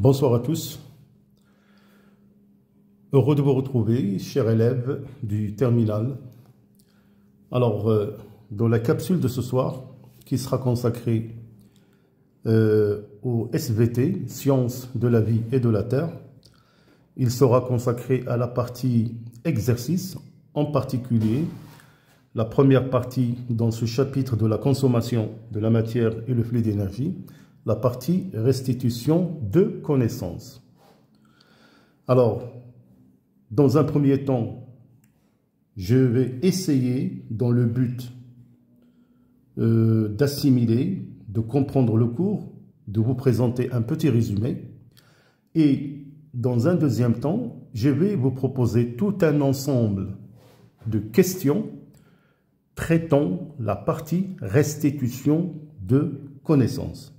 Bonsoir à tous. Heureux de vous retrouver, chers élèves du terminal. Alors, dans la capsule de ce soir, qui sera consacrée au SVT, Sciences de la vie et de la Terre, il sera consacré à la partie exercice, en particulier la première partie dans ce chapitre de la consommation de la matière et le flux d'énergie, la partie restitution de connaissances. Alors, dans un premier temps, je vais essayer, dans le but d'assimiler, de comprendre le cours, de vous présenter un petit résumé. Et dans un deuxième temps, je vais vous proposer tout un ensemble de questions traitant la partie restitution de connaissances.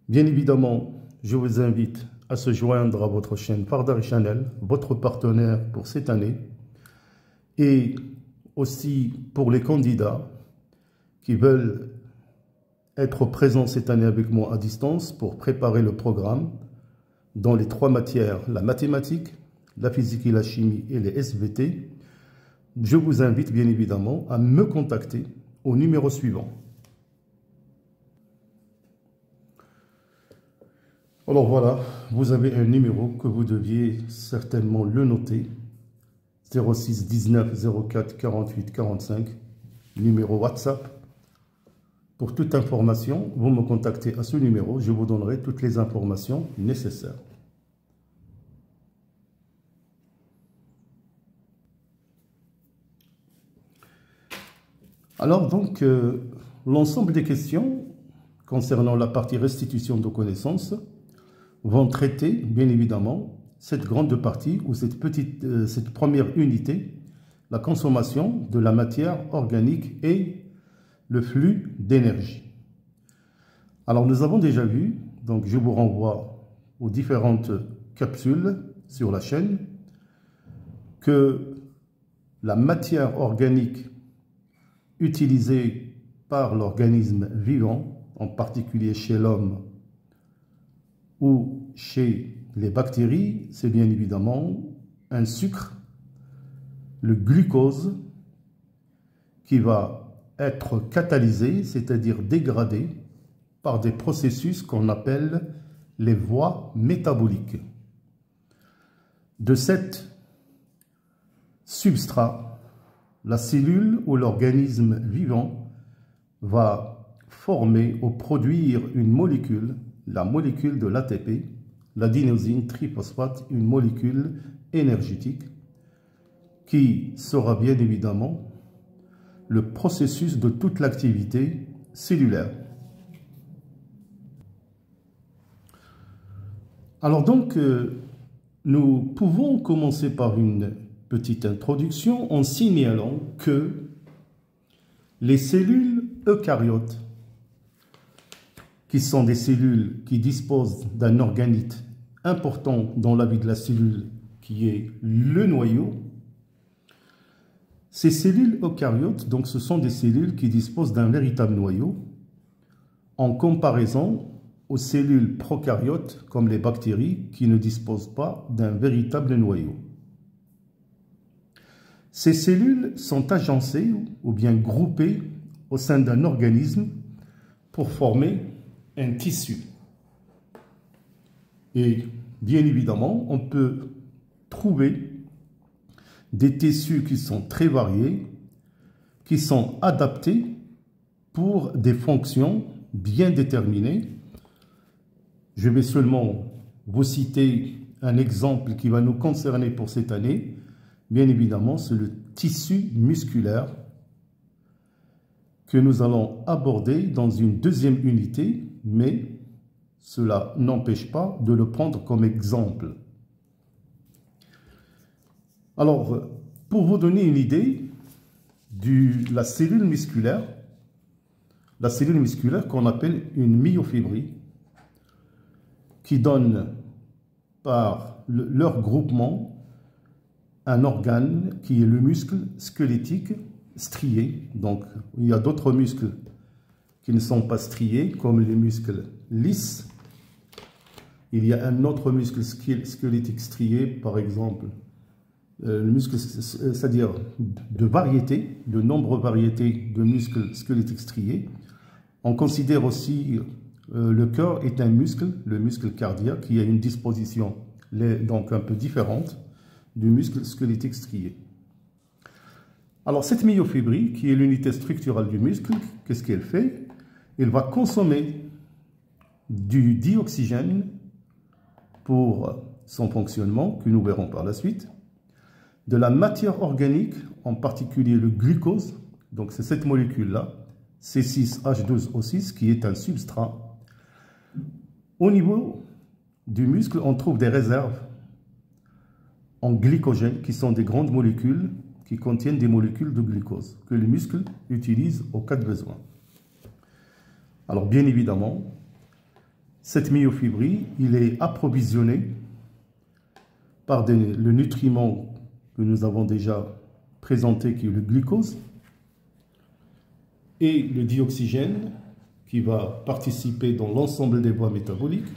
Bien évidemment, je vous invite à se joindre à votre chaîne Fardari Channel, votre partenaire pour cette année, et aussi pour les candidats qui veulent être présents cette année avec moi à distance pour préparer le programme dans les trois matières, la mathématique, la physique et la chimie et les SVT. Je vous invite bien évidemment à me contacter au numéro suivant. Alors voilà, vous avez un numéro que vous deviez certainement le noter. 06 19 04 48 45, numéro WhatsApp. Pour toute information, vous me contactez à ce numéro, je vous donnerai toutes les informations nécessaires. Alors donc, l'ensemble des questions concernant la partie restitution de connaissances vont traiter, bien évidemment, cette grande partie ou cette première unité, la consommation de la matière organique et le flux d'énergie. Alors nous avons déjà vu, donc je vous renvoie aux différentes capsules sur la chaîne, que la matière organique utilisée par l'organisme vivant, en particulier chez l'homme ou chez les bactéries, c'est bien évidemment un sucre, le glucose, qui va être catalysé, c'est-à-dire dégradé par des processus qu'on appelle les voies métaboliques. De cet substrat, la cellule ou l'organisme vivant va former ou produire une molécule, la molécule de l'ATP, l'adénosine triphosphate, une molécule énergétique qui sera bien évidemment le processus de toute l'activité cellulaire. Alors donc, nous pouvons commencer par une petite introduction en signalant que les cellules eucaryotes, qui sont des cellules qui disposent d'un organite important dans la vie de la cellule, qui est le noyau, ces cellules eucaryotes, donc ce sont des cellules qui disposent d'un véritable noyau, en comparaison aux cellules prokaryotes, comme les bactéries, qui ne disposent pas d'un véritable noyau. Ces cellules sont agencées ou bien groupées au sein d'un organisme pour former un tissu. Et bien évidemment, on peut trouver des tissus qui sont très variés, qui sont adaptés pour des fonctions bien déterminées. Je vais seulement vous citer un exemple qui va nous concerner pour cette année. Bien évidemment, c'est le tissu musculaire que nous allons aborder dans une deuxième unité, mais cela n'empêche pas de le prendre comme exemple. Alors, pour vous donner une idée de la cellule musculaire qu'on appelle une myofibrie, qui donne par leur groupement un organe qui est le muscle squelettique strié. Donc, il y a d'autres muscles qui ne sont pas striés, comme les muscles lisses. il y a un autre muscle squelettique strié, par exemple, le muscle, c'est-à-dire de nombreuses variétés de muscles squelettiques striés. On considère aussi le cœur est un muscle, le muscle cardiaque, qui a une disposition donc un peu différente du muscle squelettique strié. Alors cette myofibrie, qui est l'unité structurale du muscle, qu'est-ce qu'elle fait? Elle va consommer du dioxygène pour son fonctionnement, que nous verrons par la suite, de la matière organique, en particulier le glucose, donc c'est cette molécule-là, C6H12O6, qui est un substrat. Au niveau du muscle, on trouve des réserves en glycogène, qui sont des grandes molécules qui contiennent des molécules de glucose, que le muscle utilise au cas de besoin. Alors bien évidemment, cette myofibrie, il est approvisionné par le nutriment que nous avons déjà présenté, qui est le glucose, et le dioxygène, qui va participer dans l'ensemble des voies métaboliques.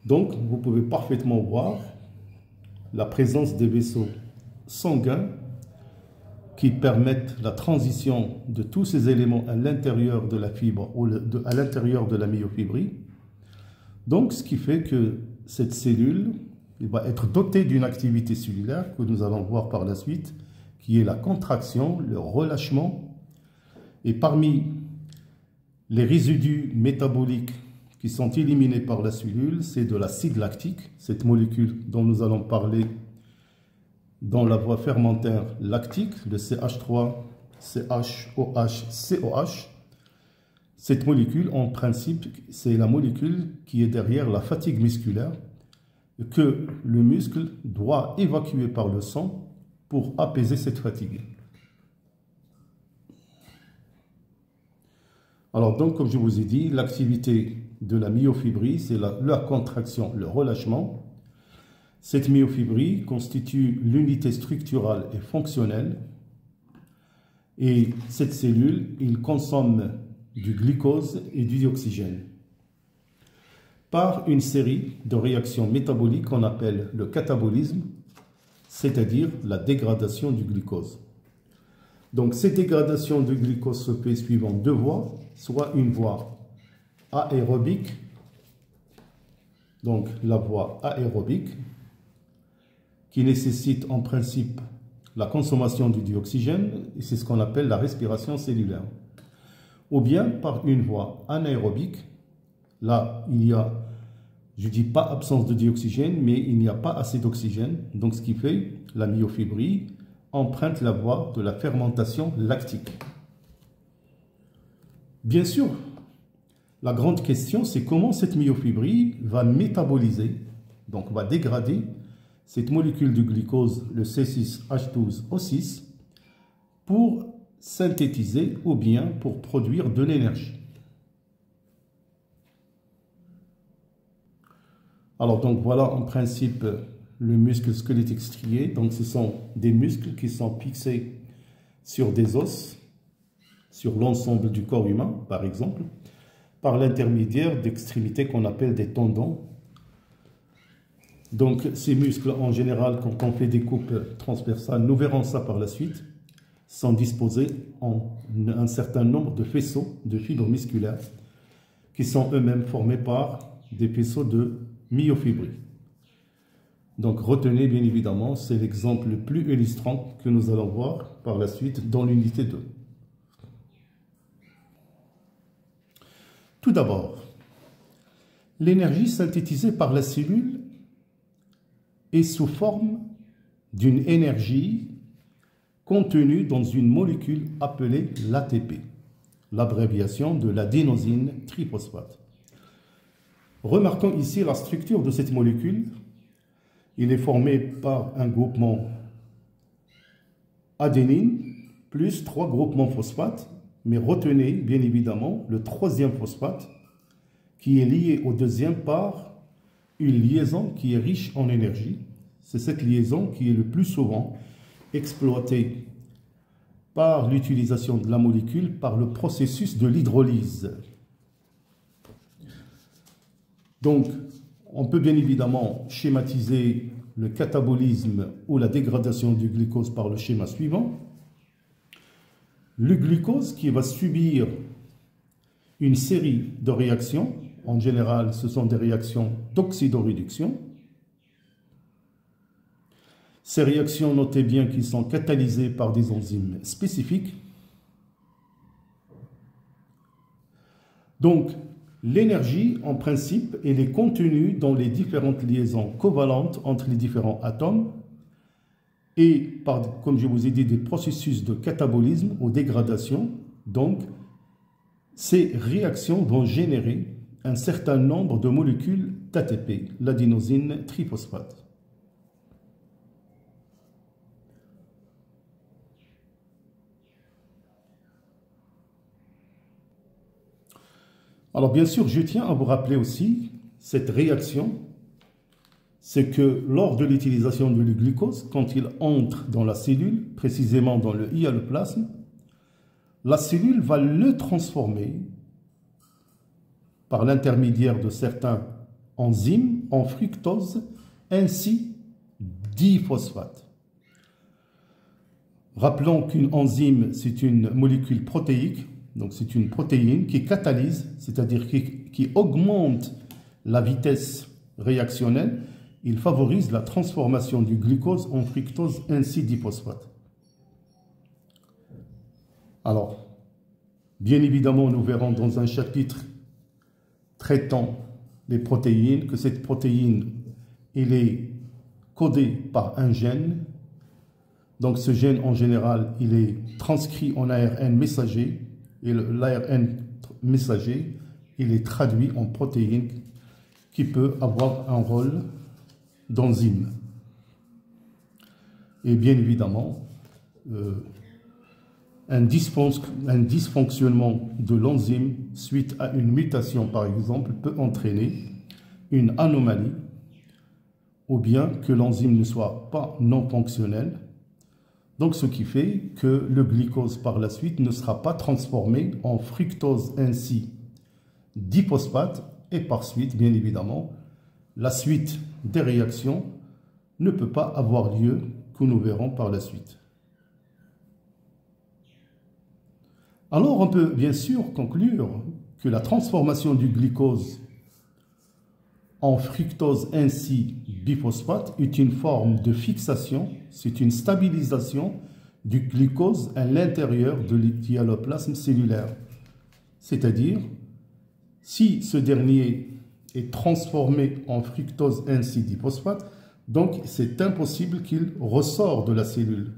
Donc, vous pouvez parfaitement voir la présence des vaisseaux sanguins qui permettent la transition de tous ces éléments à l'intérieur de la fibre ou à l'intérieur de la myofibrie. Donc, ce qui fait que cette cellule va être dotée d'une activité cellulaire que nous allons voir par la suite, qui est la contraction, le relâchement. Et parmi les résidus métaboliques qui sont éliminés par la cellule, c'est de l'acide lactique, cette molécule dont nous allons parler dans la voie fermentaire lactique, le CH3, CHOH, COH. Cette molécule, en principe, c'est la molécule qui est derrière la fatigue musculaire que le muscle doit évacuer par le sang pour apaiser cette fatigue. Alors donc, comme je vous ai dit, l'activité de la myofibrie, c'est la contraction, le relâchement. Cette myofibrie constitue l'unité structurale et fonctionnelle. Et cette cellule, il consomme du glucose et du dioxygène par une série de réactions métaboliques qu'on appelle le catabolisme, c'est-à-dire la dégradation du glucose. Donc cette dégradation du glucose se fait suivant deux voies, soit une voie aérobique, donc la voie aérobique, qui nécessite en principe la consommation du dioxygène, et c'est ce qu'on appelle la respiration cellulaire. Ou bien par une voie anaérobique, là il y a, je ne dis pas absence de dioxygène, mais il n'y a pas assez d'oxygène, donc ce qui fait la myofibrie emprunte la voie de la fermentation lactique. Bien sûr, la grande question, c'est comment cette myofibrie va métaboliser, donc va dégrader cette molécule de glucose, le C6H12O6, pour synthétiser ou bien pour produire de l'énergie. Alors donc voilà en principe le muscle squelettique strié. Donc ce sont des muscles qui sont fixés sur des os, sur l'ensemble du corps humain par exemple, par l'intermédiaire d'extrémités qu'on appelle des tendons. Donc ces muscles en général, quand on fait des coupes transversales, nous verrons ça par la suite, sont disposés en un certain nombre de faisceaux de fibres musculaires qui sont eux-mêmes formés par des faisceaux de myofibrie. Donc retenez bien évidemment, c'est l'exemple le plus illustrant que nous allons voir par la suite dans l'unité 2. Tout d'abord, l'énergie synthétisée par la cellule est sous forme d'une énergie contenue dans une molécule appelée l'ATP, l'abréviation de l'adénosine triphosphate. Remarquons ici la structure de cette molécule. Il est formé par un groupement adénine plus 3 groupements phosphates, mais retenez bien évidemment le troisième phosphate qui est lié au deuxième par une liaison qui est riche en énergie. C'est cette liaison qui est le plus souvent exploitée par l'utilisation de la molécule par le processus de l'hydrolyse. Donc, on peut bien évidemment schématiser le catabolisme ou la dégradation du glucose par le schéma suivant. Le glucose qui va subir une série de réactions, en général ce sont des réactions d'oxydoréduction. Ces réactions, notez bien qu'ils sont catalysées par des enzymes spécifiques. Donc, l'énergie, en principe, elle est contenue dans les différentes liaisons covalentes entre les différents atomes et par, comme je vous ai dit, des processus de catabolisme ou dégradation. Donc, ces réactions vont générer un certain nombre de molécules d'ATP, l'adénosine triphosphate. Alors bien sûr, je tiens à vous rappeler aussi cette réaction, c'est que lors de l'utilisation du glucose, quand il entre dans la cellule, précisément dans le hyaloplasme, la cellule va le transformer par l'intermédiaire de certains enzymes en fructose ainsi diphosphate. Rappelons qu'une enzyme, c'est une molécule protéique. Donc c'est une protéine qui catalyse, c'est-à-dire qui augmente la vitesse réactionnelle. Il favorise la transformation du glucose en fructose ainsi diphosphate. Alors, bien évidemment, nous verrons dans un chapitre traitant les protéines que cette protéine, elle est codée par un gène. Donc ce gène, en général, il est transcrit en ARN messager. Et l'ARN messager, il est traduit en protéine qui peut avoir un rôle d'enzyme. Et bien évidemment, un dysfonctionnement de l'enzyme suite à une mutation, par exemple, peut entraîner une anomalie ou bien que l'enzyme ne soit pas non fonctionnelle. Donc, ce qui fait que le glucose par la suite ne sera pas transformé en fructose ainsi diphosphate et par suite, bien évidemment, la suite des réactions ne peut pas avoir lieu que nous verrons par la suite. Alors, on peut bien sûr conclure que la transformation du glucose en fructose ainsi biphosphate est une forme de fixation, c'est une stabilisation du glucose à l'intérieur de l'hyaloplasme cellulaire. C'est-à-dire, si ce dernier est transformé en fructose ainsi diphosphate, donc c'est impossible qu'il ressort de la cellule.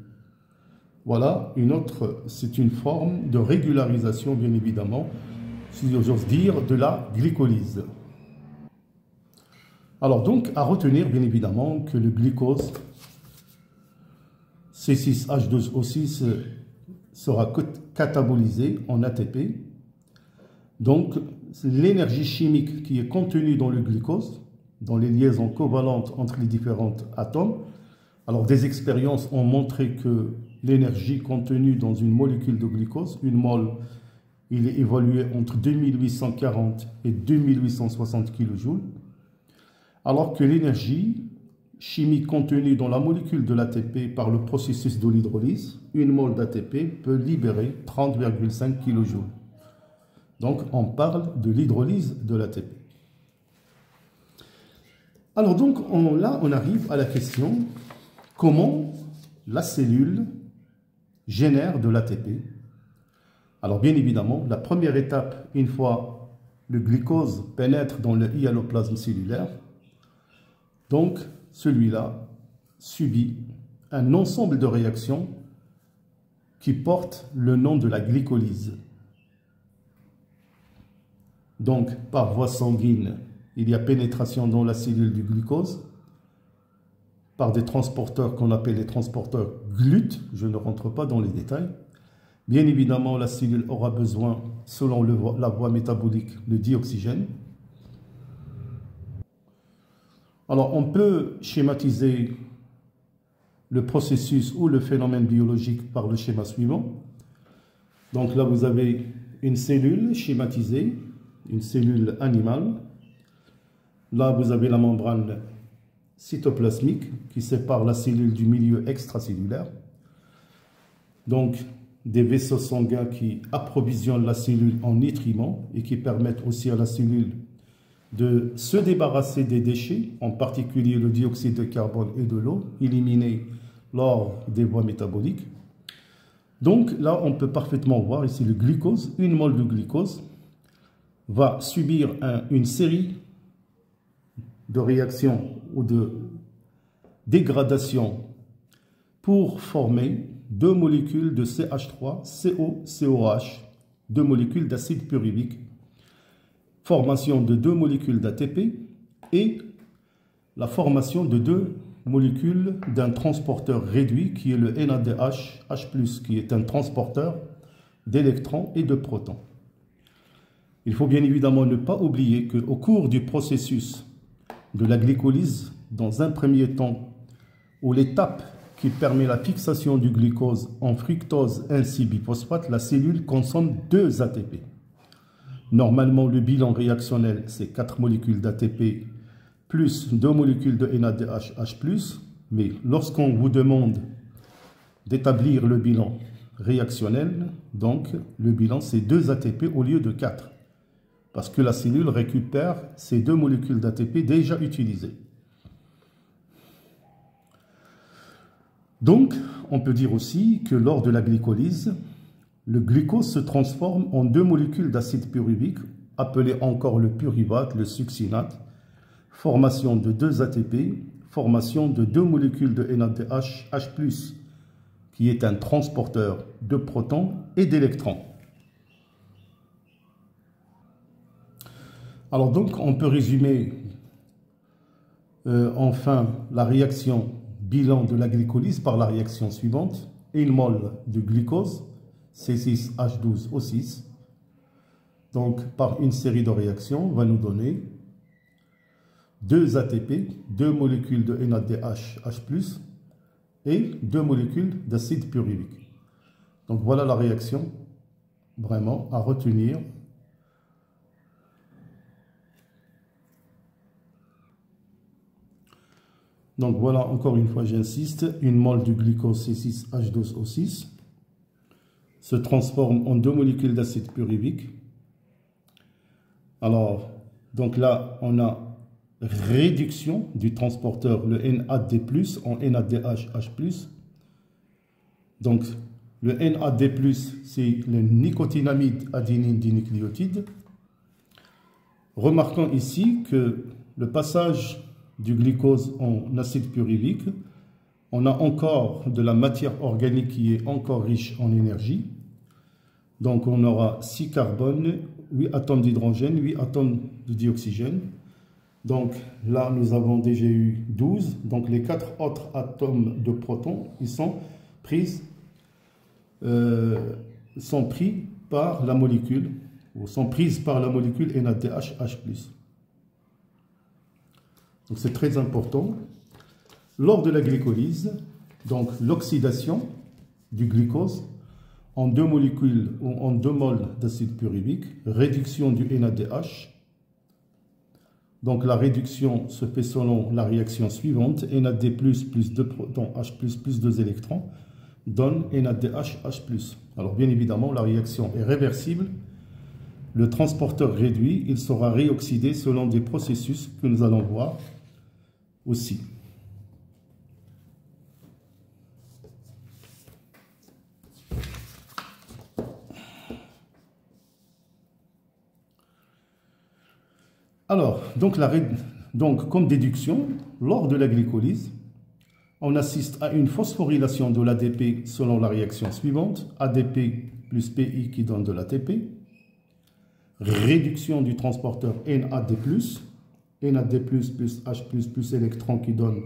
Voilà c'est une forme de régularisation, bien évidemment, si j'ose dire, de la glycolyse. Alors donc, à retenir bien évidemment que le glucose C6H12O6 sera catabolisé en ATP. Donc, l'énergie chimique qui est contenue dans le glucose, dans les liaisons covalentes entre les différents atomes, alors des expériences ont montré que l'énergie contenue dans une molécule de glucose, une mole, il est évalué entre 2840 et 2860 kJ. Alors que l'énergie chimique contenue dans la molécule de l'ATP par le processus de l'hydrolyse, une mole d'ATP peut libérer 30,5 kJ. Donc, on parle de l'hydrolyse de l'ATP. Alors donc, là, on arrive à la question, comment la cellule génère de l'ATP? Alors, bien évidemment, la première étape, une fois le glucose pénètre dans le hyaloplasme cellulaire, donc, celui-là subit un ensemble de réactions qui portent le nom de la glycolyse. Donc, par voie sanguine, il y a pénétration dans la cellule du glucose par des transporteurs qu'on appelle les transporteurs GLUT. Je ne rentre pas dans les détails. Bien évidemment, la cellule aura besoin, selon la voie métabolique, de dioxygène. Alors, on peut schématiser le processus ou le phénomène biologique par le schéma suivant. Donc là, vous avez une cellule schématisée, une cellule animale. Là, vous avez la membrane cytoplasmique qui sépare la cellule du milieu extracellulaire. Donc, des vaisseaux sanguins qui approvisionnent la cellule en nutriments et qui permettent aussi à la cellule de se débarrasser des déchets, en particulier le dioxyde de carbone et de l'eau, éliminés lors des voies métaboliques. Donc là, on peut parfaitement voir ici le glucose. Une mole de glucose va subir une série de réactions ou de dégradations pour former deux molécules de CH3, CO, COH, deux molécules d'acide pyruvique, formation de deux molécules d'ATP et la formation de deux molécules d'un transporteur réduit qui est le NADH, H+, qui est un transporteur d'électrons et de protons. Il faut bien évidemment ne pas oublier qu'au cours du processus de la glycolyse, dans un premier temps, où l'étape qui permet la fixation du glucose en fructose ainsi biphosphate, la cellule consomme 2 ATP. Normalement, le bilan réactionnel, c'est 4 molécules d'ATP plus 2 molécules de NADH, H+, mais lorsqu'on vous demande d'établir le bilan réactionnel, donc le bilan c'est 2 ATP au lieu de 4, parce que la cellule récupère ces 2 molécules d'ATP déjà utilisées. Donc, on peut dire aussi que lors de la glycolyse, le glucose se transforme en 2 molécules d'acide pyruvique, appelées encore le pyruvate, le succinate, formation de 2 ATP, formation de 2 molécules de NADH, H+, qui est un transporteur de protons et d'électrons. Alors donc, on peut résumer enfin la réaction bilan de la glycolyse par la réaction suivante. Une mole de glucose, C6H12O6, donc par une série de réactions, va nous donner 2 ATP, 2 molécules de NADH, H+, et 2 molécules d'acide pyruvique. Donc voilà la réaction vraiment à retenir. Donc voilà, encore une fois, j'insiste, une mole du glucose C6H12O6 se transforme en 2 molécules d'acide pyruvique. Alors, donc là, on a réduction du transporteur, le NAD+, en NADH, H+. Donc, le NAD+, c'est le nicotinamide adényne dinucléotide. Remarquons ici que le passage du glucose en acide pyruvique, on a encore de la matière organique qui est encore riche en énergie. Donc on aura 6 carbones, 8 atomes d'hydrogène, 8 atomes de dioxygène. Donc là, nous avons déjà eu 12. Donc les 4 autres atomes de protons, ils sont pris par la molécule, ou sont prises par la molécule NADH, H+. Donc c'est très important. Lors de la glycolyse, donc l'oxydation du glucose en 2 molécules ou en 2 moles d'acide pyruvique, réduction du NADH. Donc la réduction se fait selon la réaction suivante, NAD+, plus 2 protons, H+, plus 2 électrons, donne NADH, H+. Alors bien évidemment, la réaction est réversible. Le transporteur réduit, il sera réoxydé selon des processus que nous allons voir aussi. Alors, donc comme déduction, lors de la glycolyse, on assiste à une phosphorylation de l'ADP selon la réaction suivante, ADP plus PI qui donne de l'ATP, réduction du transporteur NAD+, NAD+, plus H+, plus électron qui donne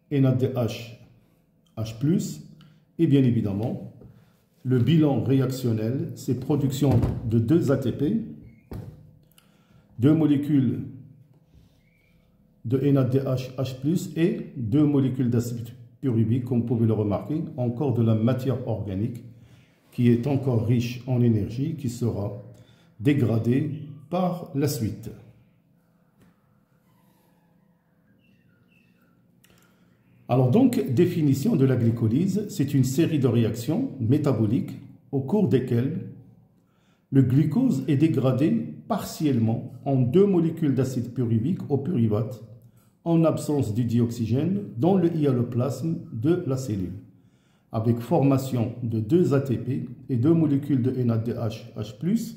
NADH, H+, et bien évidemment, le bilan réactionnel, c'est production de 2 ATP, 2 molécules de NADH, H+, et 2 molécules d'acide pyruvique, comme vous pouvez le remarquer, encore de la matière organique qui est encore riche en énergie, qui sera dégradée par la suite. Alors donc, définition de la glycolyse, c'est une série de réactions métaboliques au cours desquelles le glucose est dégradé partiellement en deux molécules d'acide pyruvique au pyruvate en absence du dioxygène dans le hyaloplasme de la cellule, avec formation de 2 ATP et 2 molécules de NADH, H+.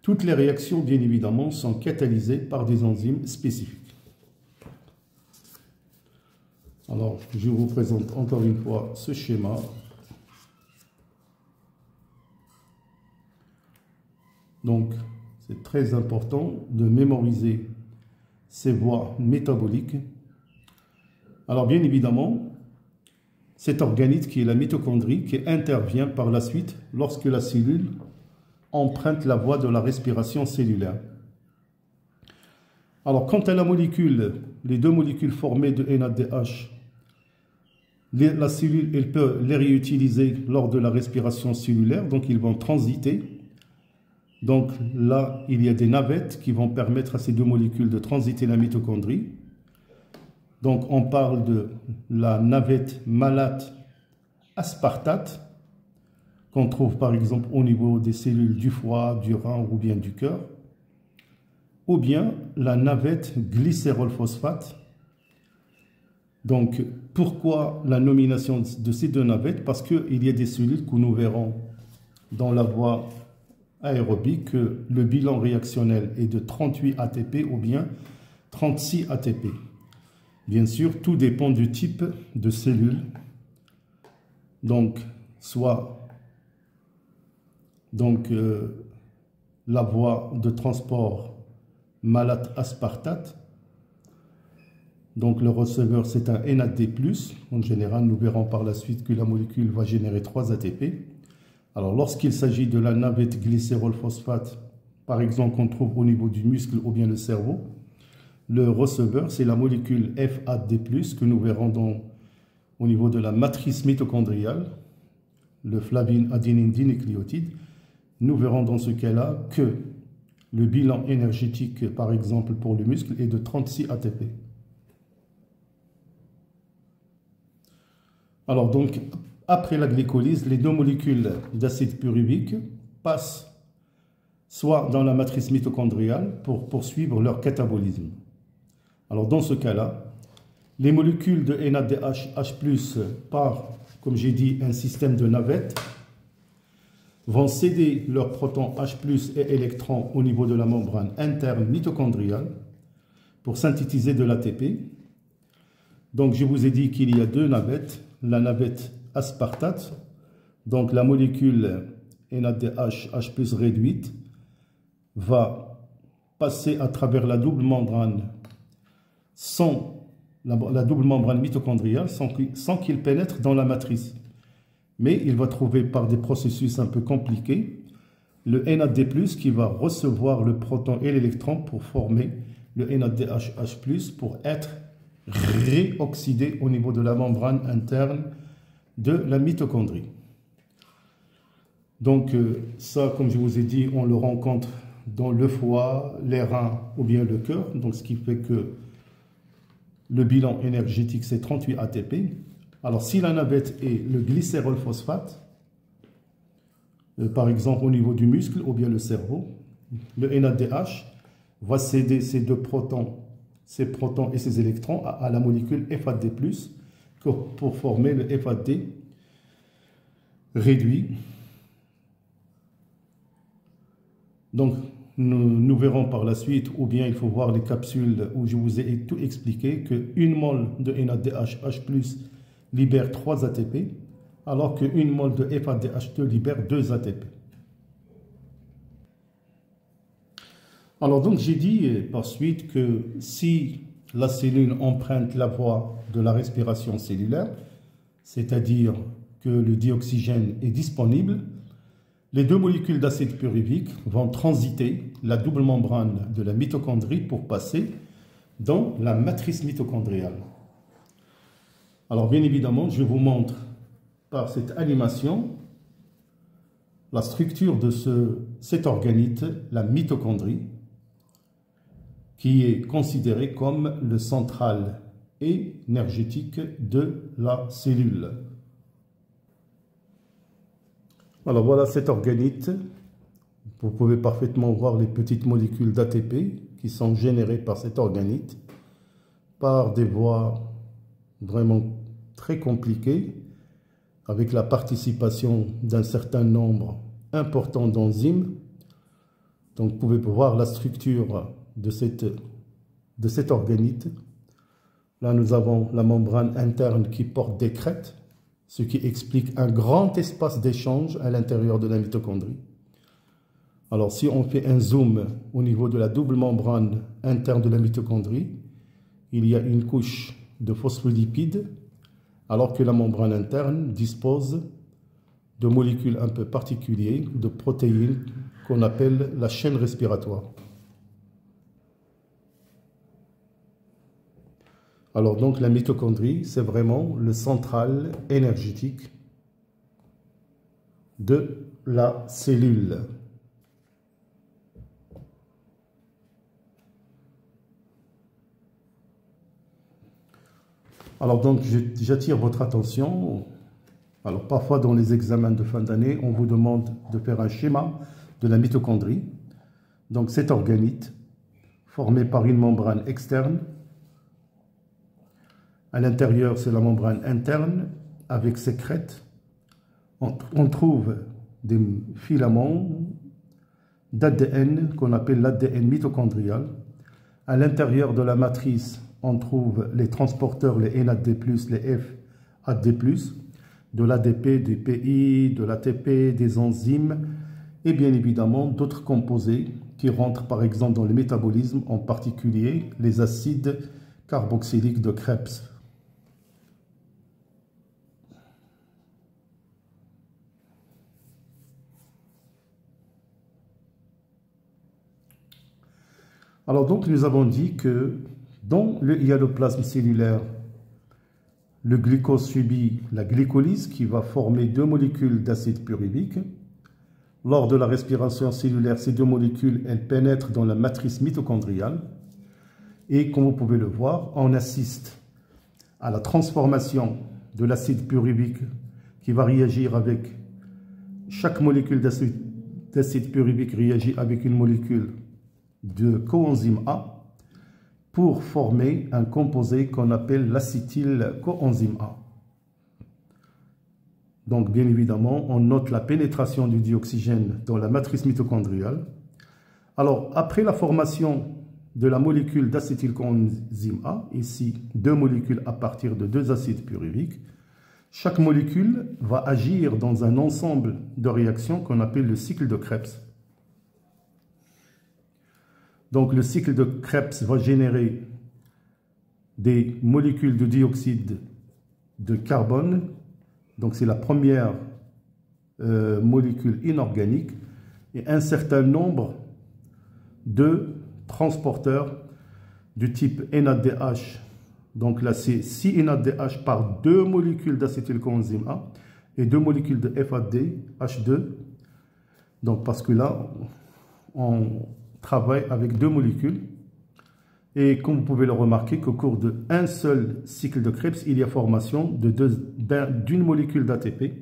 Toutes les réactions, bien évidemment, sont catalysées par des enzymes spécifiques. Alors, je vous présente encore une fois ce schéma. Donc, c'est très important de mémoriser ces voies métaboliques. Alors, bien évidemment, cet organite qui est la mitochondrie qui intervient par la suite lorsque la cellule emprunte la voie de la respiration cellulaire. Alors, quant à la molécule, les 2 molécules formées de NADH, la cellule, elle peut les réutiliser lors de la respiration cellulaire, donc ils vont transiter. Donc là, il y a des navettes qui vont permettre à ces 2 molécules de transiter la mitochondrie. Donc on parle de la navette malate-aspartate, qu'on trouve par exemple au niveau des cellules du foie, du rein ou bien du cœur, ou bien la navette glycérol-phosphate. Donc, pourquoi la nomination de ces 2 navettes? Parce qu'il y a des cellules que nous verrons dans la voie aérobique que le bilan réactionnel est de 38 ATP ou bien 36 ATP. Bien sûr, tout dépend du type de cellule. Donc, soit la voie de transport malate-aspartate. Donc le receveur, c'est un NAD+. En général, nous verrons par la suite que la molécule va générer 3 ATP. Alors lorsqu'il s'agit de la navette glycérol-phosphate, par exemple qu'on trouve au niveau du muscle ou bien le cerveau, le receveur, c'est la molécule FAD+, que nous verrons au niveau de la matrice mitochondriale, le flavine adénine dinucléotide. Nous verrons dans ce cas-là que le bilan énergétique, par exemple pour le muscle, est de 36 ATP. Alors donc, après la glycolyse, les 2 molécules d'acide pyruvique passent soit dans la matrice mitochondriale pour poursuivre leur catabolisme. Alors dans ce cas-là, les molécules de NADH, H+, par, comme j'ai dit, un système de navettes, vont céder leurs protons H+ et électrons au niveau de la membrane interne mitochondriale pour synthétiser de l'ATP. Donc je vous ai dit qu'il y a 2 navettes. La navette aspartate, donc la molécule NADH, H+ réduite, va passer à travers la double membrane la double membrane mitochondriale sans qu'il pénètre dans la matrice. Mais il va trouver par des processus un peu compliqués le NAD+, qui va recevoir le proton et l'électron pour former le NADH, H+, pour être réoxydé au niveau de la membrane interne de la mitochondrie. Donc ça, comme je vous ai dit, on le rencontre dans le foie, les reins ou bien le cœur. Donc ce qui fait que le bilan énergétique, c'est 38 ATP. Alors si la navette est le glycérol-phosphate, par exemple au niveau du muscle ou bien le cerveau, le NADH va céder ces 2 protons, ces protons et ces électrons à la molécule FAD+, pour former le FAD réduit. Donc, nous verrons par la suite, ou bien il faut voir les capsules où je vous ai tout expliqué, qu'une mole de NADH, H+, libère 3 ATP, alors qu'une mole de FADH2 libère 2 ATP. Alors donc j'ai dit par suite que si la cellule emprunte la voie de la respiration cellulaire, c'est-à-dire que le dioxygène est disponible, les 2 molécules d'acide pyruvique vont transiter la double membrane de la mitochondrie pour passer dans la matrice mitochondriale. Alors bien évidemment, je vous montre par cette animation la structure de cet organite, la mitochondrie, qui est considéré comme le central énergétique de la cellule. Alors voilà cet organite. Vous pouvez parfaitement voir les petites molécules d'ATP qui sont générées par cet organite par des voies vraiment très compliquées avec la participation d'un certain nombre important d'enzymes. Donc vous pouvez voir la structure de cet organite. Là nous avons la membrane interne qui porte des crêtes, ce qui explique un grand espace d'échange à l'intérieur de la mitochondrie. Alors si on fait un zoom au niveau de la double membrane interne de la mitochondrie, il y a une couche de phospholipides, alors que la membrane interne dispose de molécules un peu particulières, de protéines qu'on appelle la chaîne respiratoire. Alors donc la mitochondrie, c'est vraiment le central énergétique de la cellule. Alors donc j'attire votre attention. Alors parfois dans les examens de fin d'année, on vous demande de faire un schéma de la mitochondrie. Donc cet organite formé par une membrane externe. À l'intérieur, c'est la membrane interne avec ses crêtes. On trouve des filaments d'ADN qu'on appelle l'ADN mitochondrial. À l'intérieur de la matrice, on trouve les transporteurs, les NAD+, les FAD+, de l'ADP, des PI, de l'ATP, des enzymes, et bien évidemment d'autres composés qui rentrent par exemple dans le métabolisme, en particulier les acides carboxyliques de Krebs. Alors donc nous avons dit que dans le hyaloplasme cellulaire, le glucose subit la glycolyse qui va former deux molécules d'acide pyruvique. Lors de la respiration cellulaire, ces deux molécules, elles pénètrent dans la matrice mitochondriale. Et comme vous pouvez le voir, on assiste à la transformation de l'acide pyruvique qui va réagir avec chaque molécule d'acide pyruvique réagit avec une molécule de coenzyme A pour former un composé qu'on appelle l'acétylcoenzyme A. Donc bien évidemment, on note la pénétration du dioxygène dans la matrice mitochondriale. Alors après la formation de la molécule d'acétylcoenzyme A, ici deux molécules à partir de deux acides pyruviques, chaque molécule va agir dans un ensemble de réactions qu'on appelle le cycle de Krebs. Donc le cycle de Krebs va générer des molécules de dioxyde de carbone. Donc c'est la première molécule inorganique et un certain nombre de transporteurs du type NADH. Donc là c'est 6 NADH par deux molécules d'acétylcoenzyme A et deux molécules de FADH2. Donc parce que là on travaille avec deux molécules. Et comme vous pouvez le remarquer qu'au cours d'un seul cycle de Krebs, il y a formation d'une molécule d'ATP.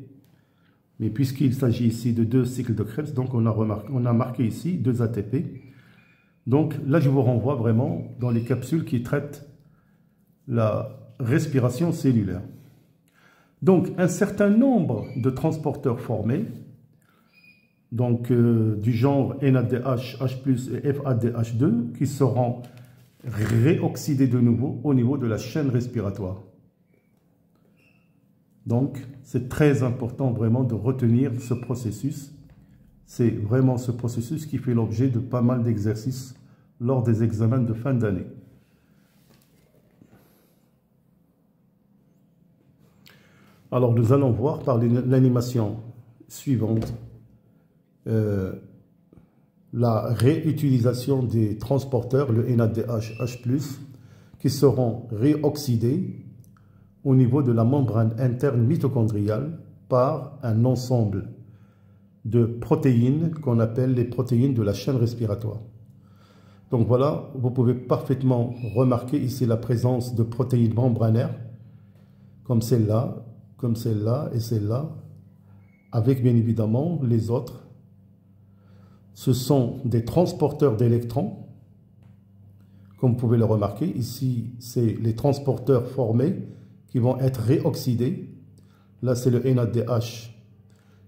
Mais puisqu'il s'agit ici de deux cycles de Krebs, donc on a marqué ici deux ATP. Donc là, je vous renvoie vraiment dans les capsules qui traitent la respiration cellulaire. Donc un certain nombre de transporteurs formés, donc du genre NADH, H+, et FADH2, qui seront réoxydés de nouveau au niveau de la chaîne respiratoire. Donc, c'est très important vraiment de retenir ce processus. C'est vraiment ce processus qui fait l'objet de pas mal d'exercices lors des examens de fin d'année. Alors, nous allons voir par l'animation suivante la réutilisation des transporteurs, le NADH, H+, qui seront réoxydés au niveau de la membrane interne mitochondriale par un ensemble de protéines qu'on appelle les protéines de la chaîne respiratoire. Donc voilà, vous pouvez parfaitement remarquer ici la présence de protéines membranaires, comme celle-là et celle-là, avec bien évidemment les autres. Ce sont des transporteurs d'électrons. Comme vous pouvez le remarquer, ici, c'est les transporteurs formés qui vont être réoxydés. Là, c'est le NADH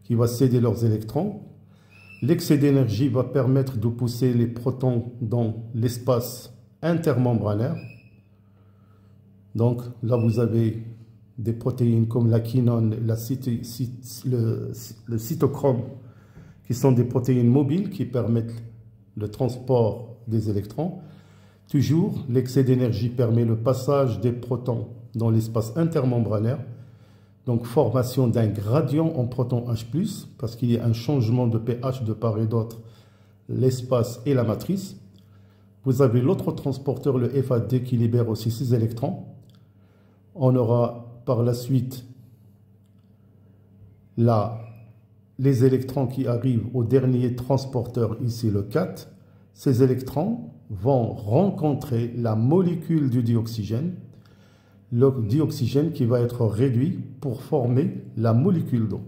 qui va céder leurs électrons. L'excès d'énergie va permettre de pousser les protons dans l'espace intermembranaire. Donc là, vous avez des protéines comme la quinone, le cytochrome, qui sont des protéines mobiles qui permettent le transport des électrons. Toujours, l'excès d'énergie permet le passage des protons dans l'espace intermembranaire, donc formation d'un gradient en proton H+, parce qu'il y a un changement de pH de part et d'autre, l'espace et la matrice. Vous avez l'autre transporteur, le FAD, qui libère aussi 6 électrons. On aura par la suite les électrons qui arrivent au dernier transporteur, ici le 4. Ces électrons vont rencontrer la molécule du dioxygène, le dioxygène qui va être réduit pour former la molécule d'eau.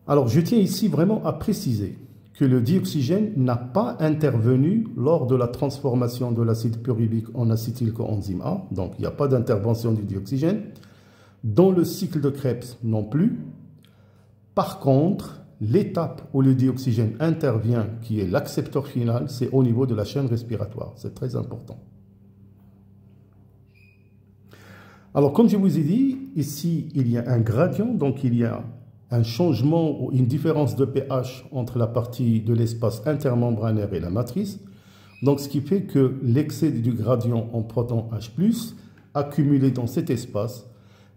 Alors je tiens ici vraiment à préciser que le dioxygène n'a pas intervenu lors de la transformation de l'acide pyruvique en acétylcoenzyme A, donc il n'y a pas d'intervention du dioxygène. Dans le cycle de Krebs non plus. Par contre, l'étape où le dioxygène intervient, qui est l'accepteur final, c'est au niveau de la chaîne respiratoire. C'est très important. Alors, comme je vous ai dit, ici, il y a un gradient, donc il y a un changement ou une différence de pH entre la partie de l'espace intermembranaire et la matrice. Donc, ce qui fait que l'excès du gradient en proton H+, accumulé dans cet espace,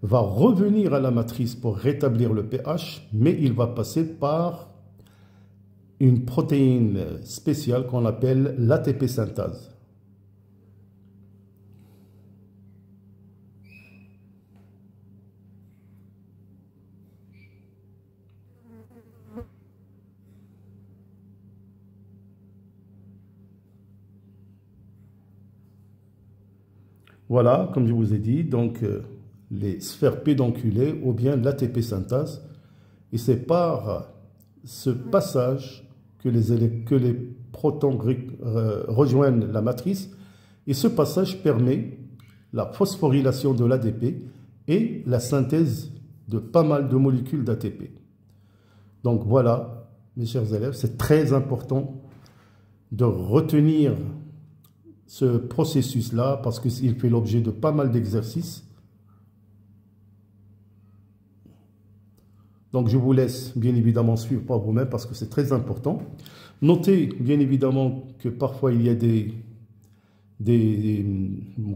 va revenir à la matrice pour rétablir le pH, mais il va passer par une protéine spéciale qu'on appelle l'ATP synthase. Voilà, comme je vous ai dit, donc les sphères pédonculées ou bien l'ATP synthase. Et c'est par ce passage que les protons rejoignent la matrice. Et ce passage permet la phosphorylation de l'ADP et la synthèse de pas mal de molécules d'ATP. Donc voilà, mes chers élèves, c'est très important de retenir ce processus-là parce qu'il fait l'objet de pas mal d'exercices. Donc je vous laisse bien évidemment suivre par vous-même parce que c'est très important. Notez bien évidemment que parfois il y a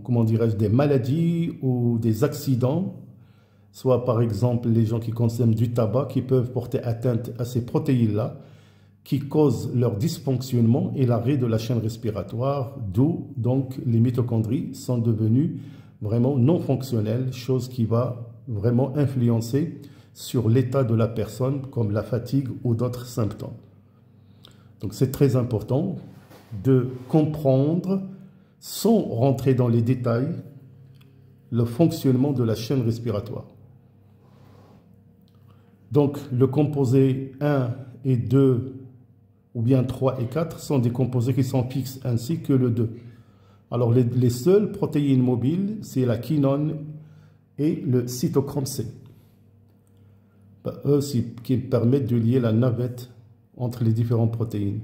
comment dirais-je, des maladies ou des accidents, soit par exemple les gens qui consomment du tabac qui peuvent porter atteinte à ces protéines-là, qui causent leur dysfonctionnement et l'arrêt de la chaîne respiratoire, d'où donc les mitochondries sont devenues vraiment non fonctionnelles, chose qui va vraiment influencer sur l'état de la personne comme la fatigue ou d'autres symptômes. Donc c'est très important de comprendre, sans rentrer dans les détails, le fonctionnement de la chaîne respiratoire. Donc le composé 1 et 2 ou bien 3 et 4 sont des composés qui sont fixes ainsi que le 2. Alors les seules protéines mobiles, c'est la quinone et le cytochrome C. Eux qui permettent de lier la navette entre les différentes protéines.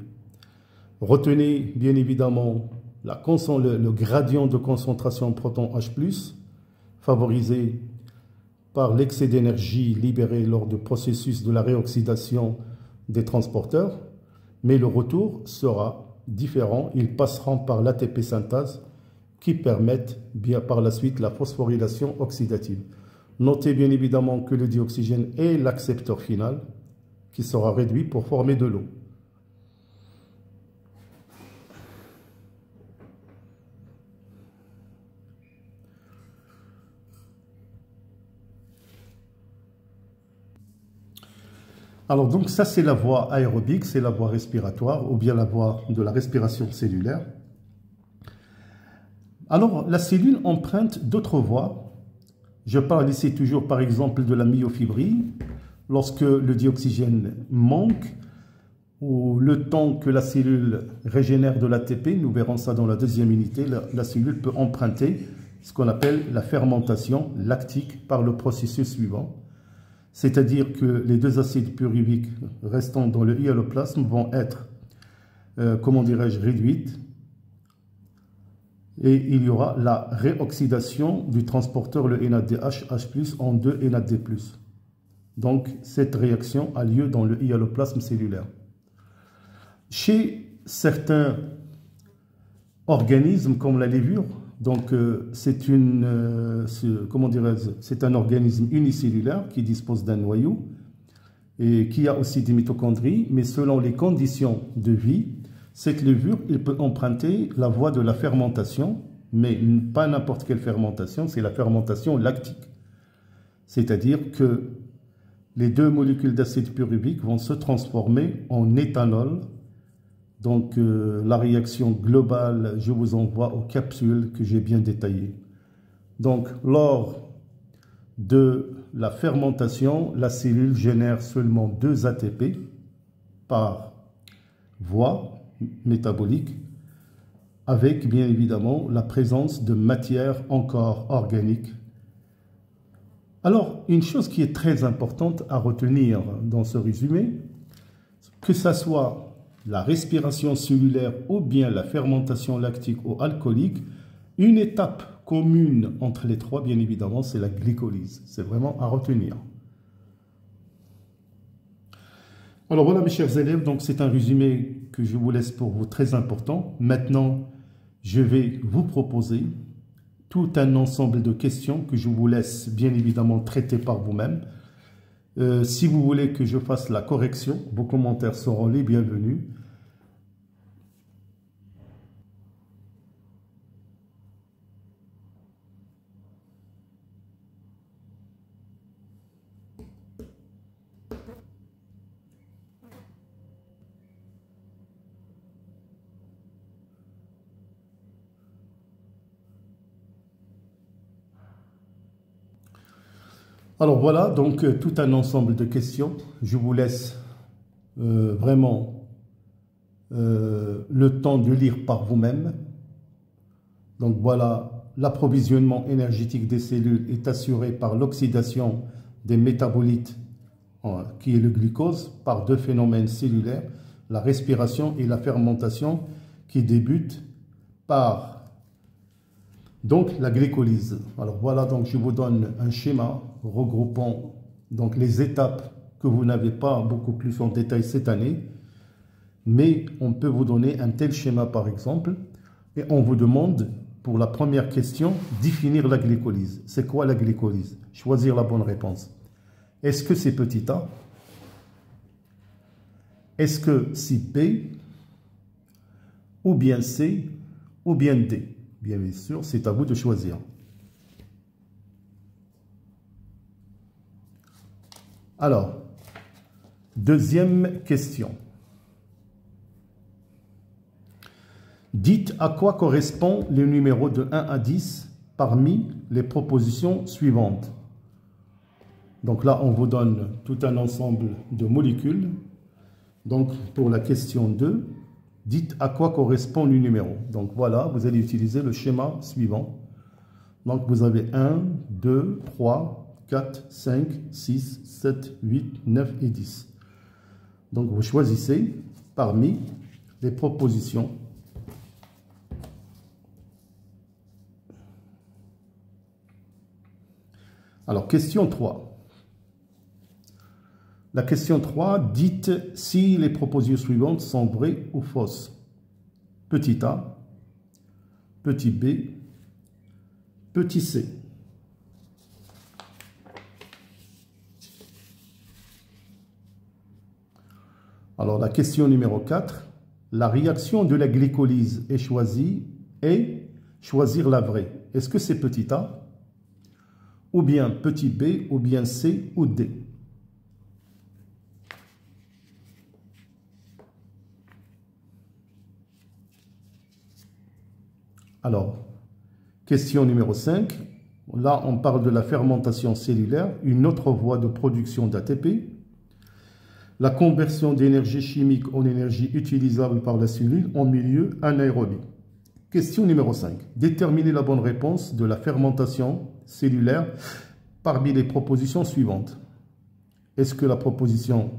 Retenez bien évidemment le gradient de concentration proton H+, favorisé par l'excès d'énergie libéré lors du processus de la réoxydation des transporteurs, mais le retour sera différent. Ils passeront par l'ATP synthase qui permettent bien par la suite la phosphorylation oxydative. Notez bien évidemment que le dioxygène est l'accepteur final qui sera réduit pour former de l'eau. Alors donc ça c'est la voie aérobique, c'est la voie respiratoire ou bien la voie de la respiration cellulaire. Alors, la cellule emprunte d'autres voies. Je parle ici toujours, par exemple, de la myofibrile. Lorsque le dioxygène manque, ou le temps que la cellule régénère de l'ATP, nous verrons ça dans la deuxième unité, la cellule peut emprunter ce qu'on appelle la fermentation lactique par le processus suivant. C'est-à-dire que les deux acides pyruviques restant dans le hyaloplasme vont être, comment dirais-je, réduites. Et il y aura la réoxydation du transporteur, le NADH, H+, en 2 NAD+. Donc, cette réaction a lieu dans le hyaloplasme cellulaire. Chez certains organismes, comme la levure, donc c'est un organisme unicellulaire qui dispose d'un noyau et qui a aussi des mitochondries, mais selon les conditions de vie, cette levure, il peut emprunter la voie de la fermentation, mais pas n'importe quelle fermentation, c'est la fermentation lactique. C'est-à-dire que les deux molécules d'acide pyruvique vont se transformer en éthanol. Donc, la réaction globale, je vous envoie aux capsules que j'ai bien détaillées. Donc, lors de la fermentation, la cellule génère seulement 2 ATP par voie métabolique, avec bien évidemment la présence de matière encore organique. Alors, une chose qui est très importante à retenir dans ce résumé, que ce soit la respiration cellulaire ou bien la fermentation lactique ou alcoolique, une étape commune entre les trois, bien évidemment, c'est la glycolyse. C'est vraiment à retenir. Alors voilà mes chers élèves, donc c'est un résumé que je vous laisse pour vous très important. Maintenant, je vais vous proposer tout un ensemble de questions que je vous laisse bien évidemment traiter par vous-même. Si vous voulez que je fasse la correction, vos commentaires seront les bienvenus. Alors voilà, donc tout un ensemble de questions. Je vous laisse vraiment le temps de lire par vous-même. Donc voilà, l'approvisionnement énergétique des cellules est assuré par l'oxydation des métabolites, qui est le glucose, par 2 phénomènes cellulaires, la respiration et la fermentation, qui débutent par donc la glycolyse. Alors voilà, donc je vous donne un schéma regroupant donc les étapes que vous n'avez pas beaucoup plus en détail cette année, mais on peut vous donner un tel schéma par exemple, et on vous demande pour la première question, définir la glycolyse. C'est quoi la glycolyse? Choisir la bonne réponse. Est-ce que c'est petit a? Est-ce que c'est B? Ou bien C? Ou bien D? Bien sûr, c'est à vous de choisir. Alors, deuxième question. Dites à quoi correspond le numéro de 1 à 10 parmi les propositions suivantes. Donc là, on vous donne tout un ensemble de molécules. Donc, pour la question 2, dites à quoi correspond le numéro. Donc voilà, vous allez utiliser le schéma suivant. Donc vous avez 1, 2, 3, 4, 5, 6, 7, 8, 9 et 10. Donc vous choisissez parmi les propositions. Alors, question 3. La question 3, dites si les propositions suivantes sont vraies ou fausses. Petit a, petit b, petit c. Alors, la question numéro 4, la réaction de la glycolyse est choisie et choisir la vraie. Est-ce que c'est petit a, ou bien petit b, ou bien c ou d? Alors, Question numéro 5. Là, on parle de la fermentation cellulaire, une autre voie de production d'ATP. La conversion d'énergie chimique en énergie utilisable par la cellule en milieu anaérobie. Question numéro 5. Déterminez la bonne réponse de la fermentation cellulaire parmi les propositions suivantes. Est-ce que la proposition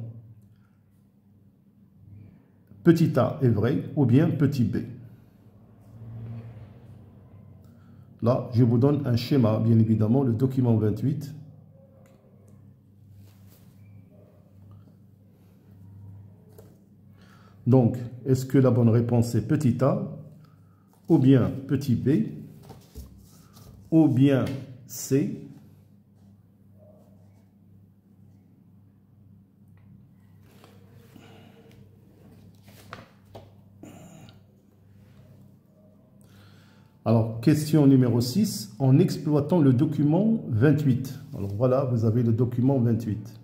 petit a est vraie ou bien petit b? Là, je vous donne un schéma, bien évidemment, le document 28. Donc, est-ce que la bonne réponse est petit a, ou bien petit b, ou bien c? Alors, question numéro 6, en exploitant le document 28. Alors voilà, vous avez le document 28.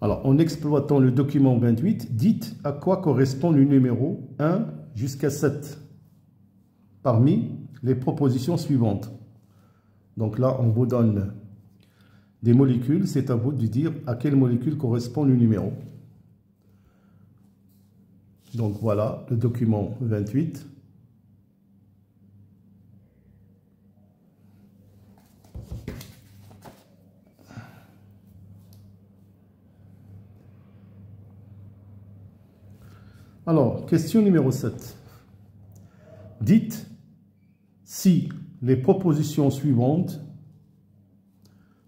Alors, en exploitant le document 28, dites à quoi correspond le numéro 1 jusqu'à 7 parmi les propositions suivantes. Donc là, on vous donne des molécules, c'est à vous de dire à quelle molécule correspond le numéro. Donc voilà le document 28. Alors, question numéro 7. Dites si les propositions suivantes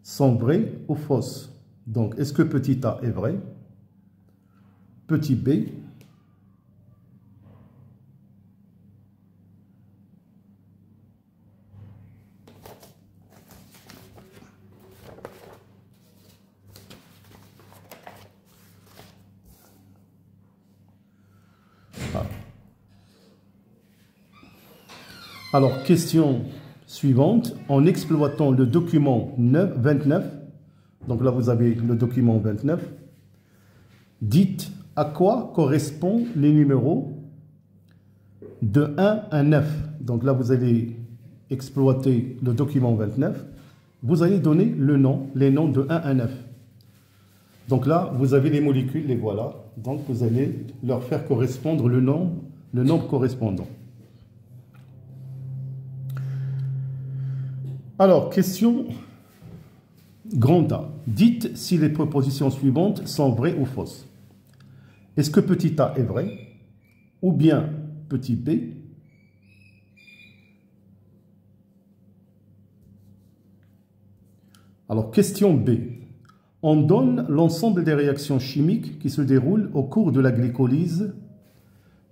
sont vraies ou fausses. Donc, est-ce que petit a est vrai? Petit b? Alors, question suivante, en exploitant le document 29, donc là vous avez le document 29, dites à quoi correspondent les numéros de 1 à 9. Donc là vous allez exploiter le document 29, vous allez donner les noms de 1 à 9. Donc là vous avez les molécules, les voilà, donc vous allez leur faire correspondre le nombre correspondant. Alors, question grand A. Dites si les propositions suivantes sont vraies ou fausses. Est-ce que petit a est vrai? Ou bien petit b? Alors, question B. On donne l'ensemble des réactions chimiques qui se déroulent au cours de la glycolyse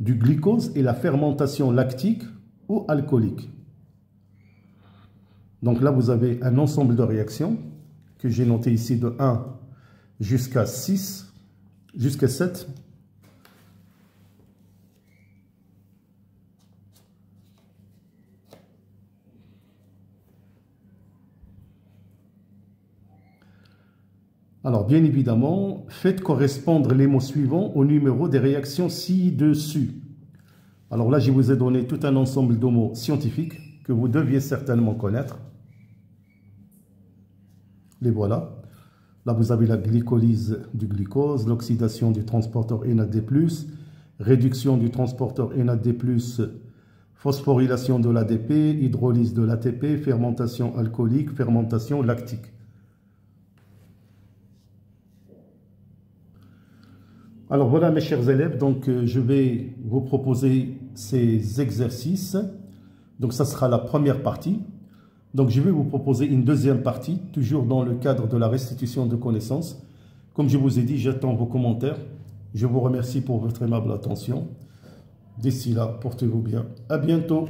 du glucose et la fermentation lactique ou alcoolique. Donc là, vous avez un ensemble de réactions que j'ai noté ici de 1 jusqu'à 6, jusqu'à 7. Alors, bien évidemment, faites correspondre les mots suivants au numéro des réactions ci-dessus. Alors là, je vous ai donné tout un ensemble de mots scientifiques que vous deviez certainement connaître. Les voilà. Là, vous avez la glycolyse du glucose, l'oxydation du transporteur NAD+, réduction du transporteur NAD+, phosphorylation de l'ADP, hydrolyse de l'ATP, fermentation alcoolique, fermentation lactique. Alors voilà mes chers élèves, donc je vais vous proposer ces exercices. Donc ça sera la première partie. Donc je vais vous proposer une deuxième partie, toujours dans le cadre de la restitution de connaissances. Comme je vous ai dit, j'attends vos commentaires. Je vous remercie pour votre aimable attention. D'ici là, portez-vous bien. À bientôt.